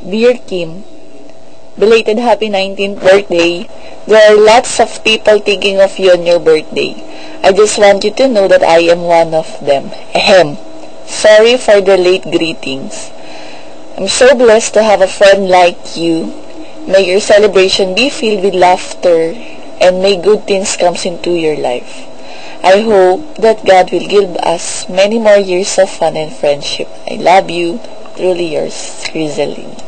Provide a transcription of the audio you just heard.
Dear Kim, belated happy 19th birthday. There are lots of people thinking of you on your birthday. I just want you to know that I am one of them. Ahem. Sorry for the late greetings. I'm so blessed to have a friend like you. May your celebration be filled with laughter and may good things come into your life. I hope that God will give us many more years of fun and friendship. I love you. Truly yours, Rizalyn.